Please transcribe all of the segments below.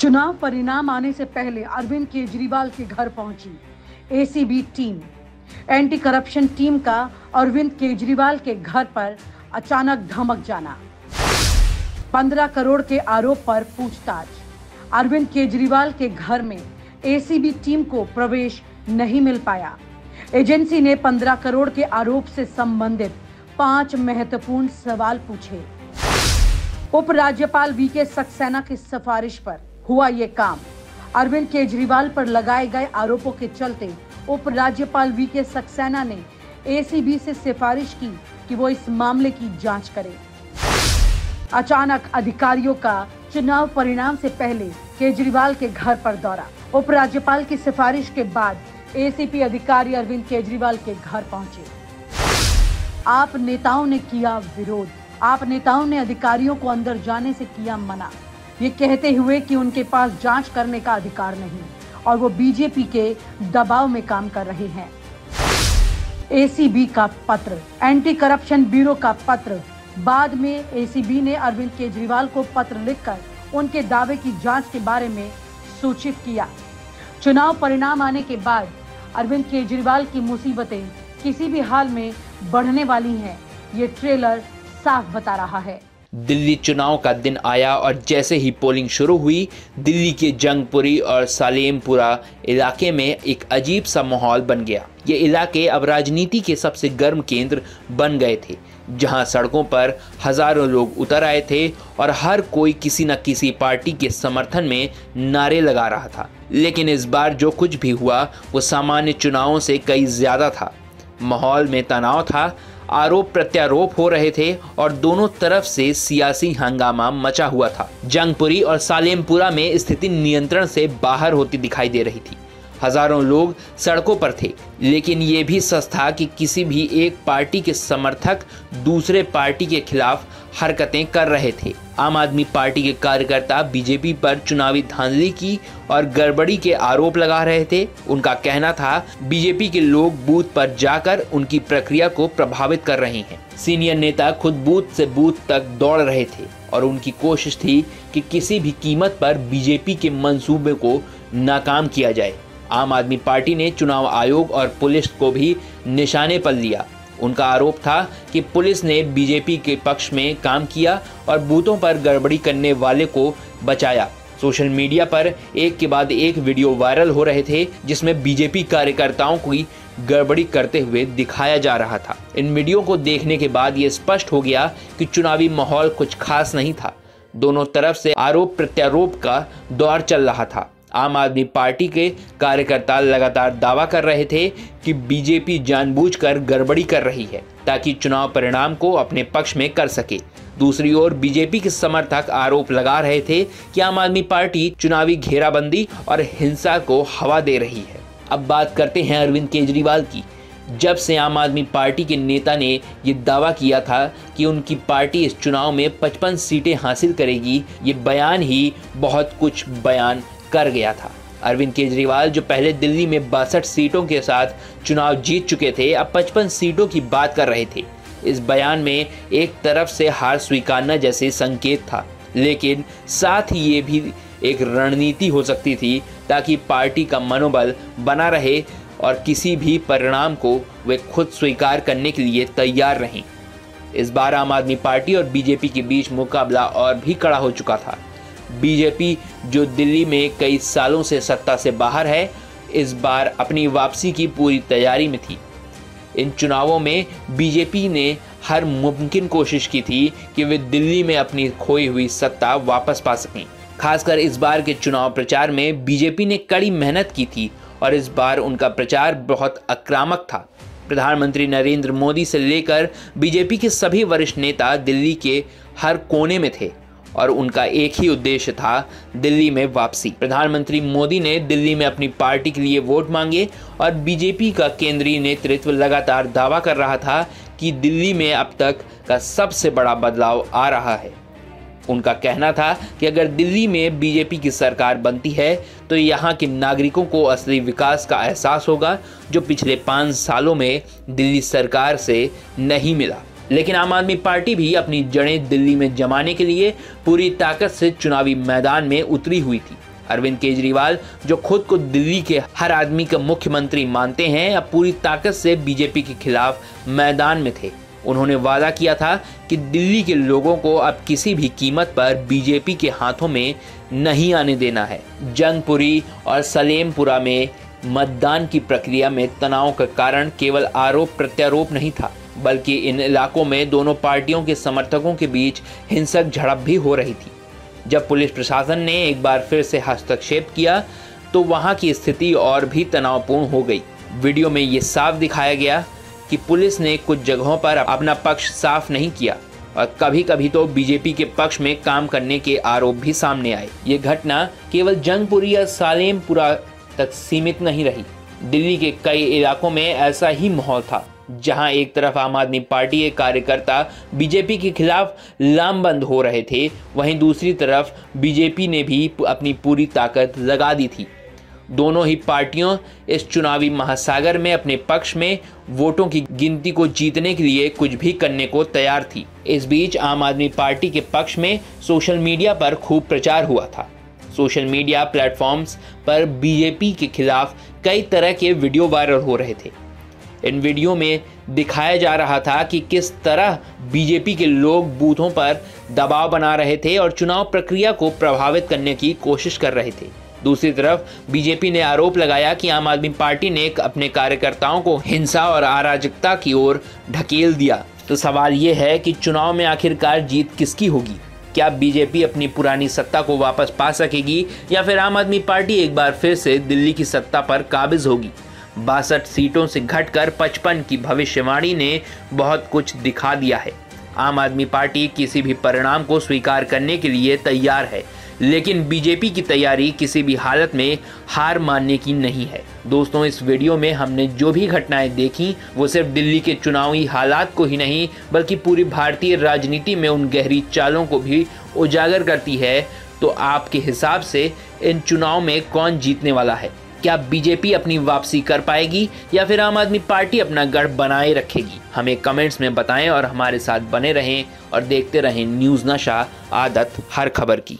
चुनाव परिणाम आने से पहले अरविंद केजरीवाल के घर पहुंची ACB team. Anti corruption team का अरविंद केजरीवाल के घर पर अचानक धमक जाना। 15 करोड़ के आरोप पर पूछताछ। अरविंद केजरीवाल के घर में एसीबी टीम को प्रवेश नहीं मिल पाया। एजेंसी ने 15 करोड़ के आरोप से संबंधित 5 महत्वपूर्ण सवाल पूछे। उपराज्यपाल वीके सक्सेना की सिफारिश पर हुआ ये काम। अरविंद केजरीवाल पर लगाए गए आरोपों के चलते उपराज्यपाल वीके सक्सेना ने एसीबी से सिफारिश की कि वो इस मामले की जांच करे। अचानक अधिकारियों का चुनाव परिणाम से पहले केजरीवाल के घर पर दौरा। उपराज्यपाल की सिफारिश के बाद एसीपी अधिकारी अरविंद केजरीवाल के घर पहुंचे। आप नेताओं ने किया विरोध। आप नेताओं ने अधिकारियों को अंदर जाने से किया मना, ये कहते हुए कि उनके पास जांच करने का अधिकार नहीं और वो बीजेपी के दबाव में काम कर रहे हैं। एसीबी का पत्र, एंटी करप्शन ब्यूरो का पत्र। बाद में एसीबी ने अरविंद केजरीवाल को पत्र लिखकर उनके दावे की जांच के बारे में सूचित किया। चुनाव परिणाम आने के बाद अरविंद केजरीवाल की मुसीबतें किसी भी हाल में बढ़ने वाली हैं, ये ट्रेलर साफ बता रहा है। दिल्ली चुनाव का दिन आया और जैसे ही पोलिंग शुरू हुई, दिल्ली के जंगपुरी और सालेमपुरा इलाके में एक अजीब सा माहौल बन गया। ये इलाके अब राजनीति के सबसे गर्म केंद्र बन गए थे, जहां सड़कों पर हजारों लोग उतर आए थे और हर कोई किसी न किसी पार्टी के समर्थन में नारे लगा रहा था। लेकिन इस बार जो कुछ भी हुआ वो सामान्य चुनावों से कई ज्यादा था। माहौल में तनाव था, आरोप प्रत्यारोप हो रहे थे और दोनों तरफ से सियासी हंगामा मचा हुआ था। जंगपुरी और सालेमपुरा में स्थिति नियंत्रण से बाहर होती दिखाई दे रही थी। हजारों लोग सड़कों पर थे, लेकिन ये भी सच था कि किसी भी एक पार्टी के समर्थक दूसरे पार्टी के खिलाफ हरकतें कर रहे थे। आम आदमी पार्टी के कार्यकर्ता बीजेपी पर चुनावी धांधली की और गड़बड़ी के आरोप लगा रहे थे। उनका कहना था बीजेपी के लोग बूथ पर जाकर उनकी प्रक्रिया को प्रभावित कर रहे हैं। सीनियर नेता खुद बूथ से बूथ तक दौड़ रहे थे और उनकी कोशिश थी कि किसी भी कीमत पर बीजेपी के मंसूबे को नाकाम किया जाए। आम आदमी पार्टी ने चुनाव आयोग और पुलिस को भी निशाने पर लिया। उनका आरोप था कि पुलिस ने बीजेपी के पक्ष में काम किया और बूथों पर गड़बड़ी करने वाले को बचाया। सोशल मीडिया पर एक के बाद एक वीडियो वायरल हो रहे थे, जिसमें बीजेपी कार्यकर्ताओं की गड़बड़ी करते हुए दिखाया जा रहा था। इन वीडियो को देखने के बाद ये स्पष्ट हो गया कि चुनावी माहौल कुछ खास नहीं था। दोनों तरफ से आरोप प्रत्यारोप का दौर चल रहा था। आम आदमी पार्टी के कार्यकर्ता लगातार दावा कर रहे थे कि बीजेपी जानबूझकर गड़बड़ी कर रही है ताकि चुनाव परिणाम को अपने पक्ष में कर सके। दूसरी ओर बीजेपी के समर्थक आरोप लगा रहे थे कि आम आदमी पार्टी चुनावी घेराबंदी और हिंसा को हवा दे रही है। अब बात करते हैं अरविंद केजरीवाल की। जब से आम आदमी पार्टी के नेता ने ये दावा किया था कि उनकी पार्टी इस चुनाव में 55 सीटें हासिल करेगी, ये बयान ही बहुत कुछ बयान कर गया था। अरविंद केजरीवाल जो पहले दिल्ली में 62 सीटों के साथ चुनाव जीत चुके थे, अब 55 सीटों की बात कर रहे थे। इस बयान में एक तरफ से हार स्वीकारना जैसे संकेत था, लेकिन साथ ही ये भी एक रणनीति हो सकती थी ताकि पार्टी का मनोबल बना रहे और किसी भी परिणाम को वे खुद स्वीकार करने के लिए तैयार रहें। इस बार आम आदमी पार्टी और बीजेपी के बीच मुकाबला और भी कड़ा हो चुका था। बीजेपी जो दिल्ली में कई सालों से सत्ता से बाहर है, इस बार अपनी वापसी की पूरी तैयारी में थी। इन चुनावों में बीजेपी ने हर मुमकिन कोशिश की थी कि वे दिल्ली में अपनी खोई हुई सत्ता वापस पा सकें। खासकर इस बार के चुनाव प्रचार में बीजेपी ने कड़ी मेहनत की थी और इस बार उनका प्रचार बहुत आक्रामक था। प्रधानमंत्री नरेंद्र मोदी से लेकर बीजेपी के सभी वरिष्ठ नेता दिल्ली के हर कोने में थे और उनका एक ही उद्देश्य था, दिल्ली में वापसी। प्रधानमंत्री मोदी ने दिल्ली में अपनी पार्टी के लिए वोट मांगे और बीजेपी का केंद्रीय नेतृत्व लगातार दावा कर रहा था कि दिल्ली में अब तक का सबसे बड़ा बदलाव आ रहा है। उनका कहना था कि अगर दिल्ली में बीजेपी की सरकार बनती है तो यहाँ के नागरिकों को असली विकास का एहसास होगा, जो पिछले 5 सालों में दिल्ली सरकार से नहीं मिला। लेकिन आम आदमी पार्टी भी अपनी जड़ें दिल्ली में जमाने के लिए पूरी ताकत से चुनावी मैदान में उतरी हुई थी। अरविंद केजरीवाल, जो खुद को दिल्ली के हर आदमी का मुख्यमंत्री मानते हैं, अब पूरी ताकत से बीजेपी के खिलाफ मैदान में थे। उन्होंने वादा किया था कि दिल्ली के लोगों को अब किसी भी कीमत पर बीजेपी के हाथों में नहीं आने देना है। जंगपुरी और सलेमपुरा में मतदान की प्रक्रिया में तनाव का कारण केवल आरोप प्रत्यारोप नहीं था, बल्कि इन इलाकों में दोनों पार्टियों के समर्थकों के बीच हिंसक झड़प भी हो रही थी। जब पुलिस प्रशासन ने एक बार फिर से हस्तक्षेप किया तो वहां की स्थिति और भी तनावपूर्ण हो गई। वीडियो में ये साफ दिखाया गया कि पुलिस ने कुछ जगहों पर अपना पक्ष साफ नहीं किया और कभी कभी तो बीजेपी के पक्ष में काम करने के आरोप भी सामने आए। ये घटना केवल जंगपुरी या सालेमपुरा तक सीमित नहीं रही। दिल्ली के कई इलाकों में ऐसा ही माहौल था, जहां एक तरफ आम आदमी पार्टी के कार्यकर्ता बीजेपी के खिलाफ लामबंद हो रहे थे, वहीं दूसरी तरफ बीजेपी ने भी अपनी पूरी ताकत लगा दी थी। दोनों ही पार्टियों इस चुनावी महासागर में अपने पक्ष में वोटों की गिनती को जीतने के लिए कुछ भी करने को तैयार थी। इस बीच आम आदमी पार्टी के पक्ष में सोशल मीडिया पर खूब प्रचार हुआ था। सोशल मीडिया प्लेटफॉर्म्स पर बीजेपी के खिलाफ कई तरह के वीडियो वायरल हो रहे थे। इन वीडियो में दिखाया जा रहा था कि किस तरह बीजेपी के लोग बूथों पर दबाव बना रहे थे और चुनाव प्रक्रिया को प्रभावित करने की कोशिश कर रहे थे। दूसरी तरफ बीजेपी ने आरोप लगाया कि आम आदमी पार्टी ने अपने कार्यकर्ताओं को हिंसा और अराजकता की ओर ढकेल दिया। तो सवाल ये है कि चुनाव में आखिरकार जीत किसकी होगी? क्या बीजेपी अपनी पुरानी सत्ता को वापस पा सकेगी या फिर आम आदमी पार्टी एक बार फिर से दिल्ली की सत्ता पर काबिज होगी? 62 सीटों से घटकर 55 की भविष्यवाणी ने बहुत कुछ दिखा दिया है। आम आदमी पार्टी किसी भी परिणाम को स्वीकार करने के लिए तैयार है, लेकिन बीजेपी की तैयारी किसी भी हालत में हार मानने की नहीं है। दोस्तों, इस वीडियो में हमने जो भी घटनाएं देखी वो सिर्फ दिल्ली के चुनावी हालात को ही नहीं बल्कि पूरी भारतीय राजनीति में उन गहरी चालों को भी उजागर करती है। तो आपके हिसाब से इन चुनाव में कौन जीतने वाला है? क्या बीजेपी अपनी वापसी कर पाएगी या फिर आम आदमी पार्टी अपना गढ़ बनाए रखेगी? हमें कमेंट्स में बताएं और हमारे साथ बने रहें और देखते रहें न्यूज़ नशा, आदत हर खबर की।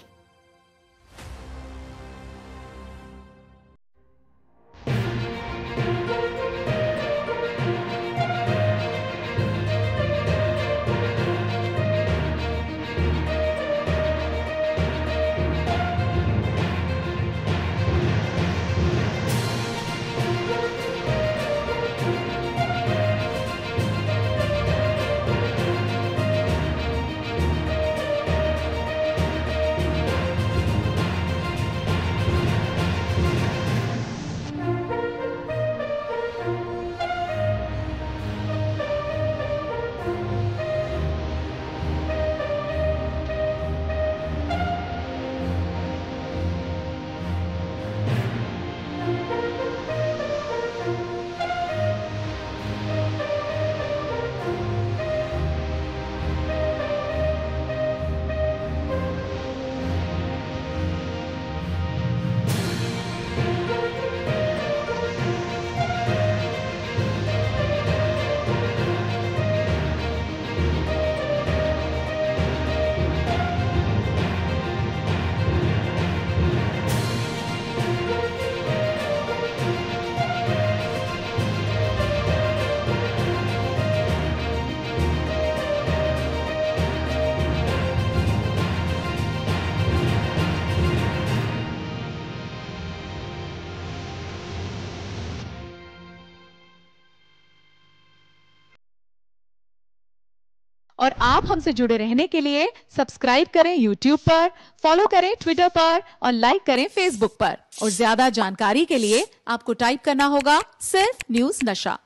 और आप हमसे जुड़े रहने के लिए सब्सक्राइब करें YouTube पर, फॉलो करें Twitter पर और लाइक करें Facebook पर। और ज्यादा जानकारी के लिए आपको टाइप करना होगा सिर्फ न्यूज़ नशा।